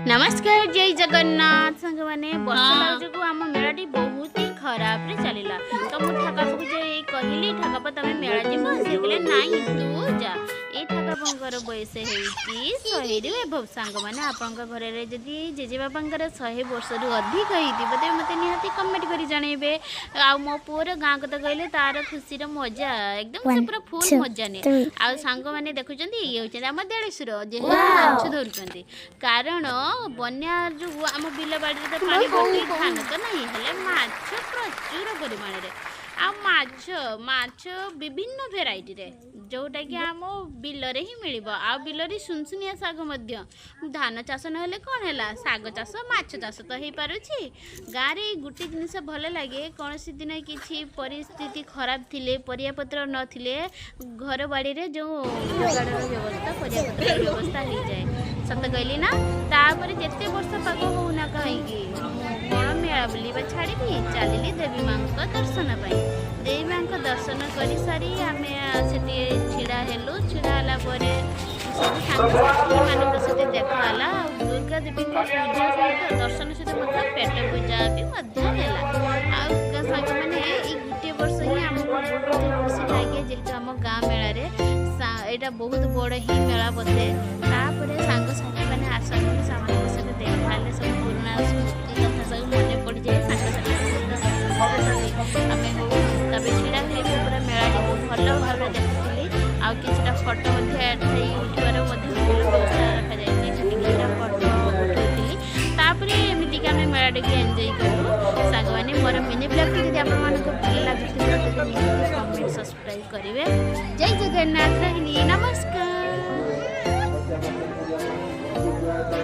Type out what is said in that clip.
नमस्कार जय जगन्नाथ सांग मैंने वर्षा जो आम मेलाटी बहुत ही खराब रे चलला तो मु ठाकापा जो कहली ठाकापा तुम मेला जीव से कहले नाई तू जा ये ठाकापांकर बयस होती 100 रु एभव सांग मैंने आपण घर जदि जेजेबापांकर 100 वर्ष रु अधिक होती तेज मत निहाती कमेंट कर जनइबे आ मो पुअर गाँ कथा कहले तार खुशी मजा एकदम से पूरा फुल मजा ने आ सांग मैंने देखुं ये होती आम देड़ेश्वर जे माछ धरुंच कारण बन्या जो आम बिल बाड़ी तो पानी पकई धान तो नहीं हेले माछ प्रचुर परिमाण रे आ माछ विभिन्न भेराइटी रे जोटा कि आम बिल रे ही मिलिबो आ बिल रे सुनसुनिया साग मध्य धान चाष नहेले कोन हैला साग चाष माछ चाष तो हेई पारुछि गाँ रे गुटे जिनिस भल लागे कोनोसी दिन किछि परिस्थिति खराब थिले परिया पत्र न थिले घर बाड़ी रे जो जोगाड़र व्यवस्था परिया पत्र व्यवस्था हो जाए सत कहली ना तापर जेते वर्ष पाग होना कहीं कौन मेला बुलवा छाड़ी चलली देवी माँ दर्शन पाई देवी माँ दर्शन कर सारी आम से छिड़ा हेलु छिड़ा है सब सांग सहित देखाला दुर्गा देवी पूजा सहित दर्शन सहित पेट पूजा भी सांग मैंने गोटे वर्ष ही आमको बहुत खुशी लगे जेहेतु आम गाँ मेल यहाँ बहुत बड़ ही मेला बसे तापर सांग साथी मैंने आसती सहित देखा सब पुराना स्मृति कथा सब मन पड़ जाए आम छिड़ा पूरा मेला भल भाव देखी आ कि फटो उठार व्यवस्था रखा जाए फटो उठाई तापर एमती आम मेला टे एंजय करूँ सांग मैंने मोर मिनी ब्लॉग टी आप भल लगे कमेंट सब्सक्राइब करेंगे जय जगन्नाथ रही नमस्कार।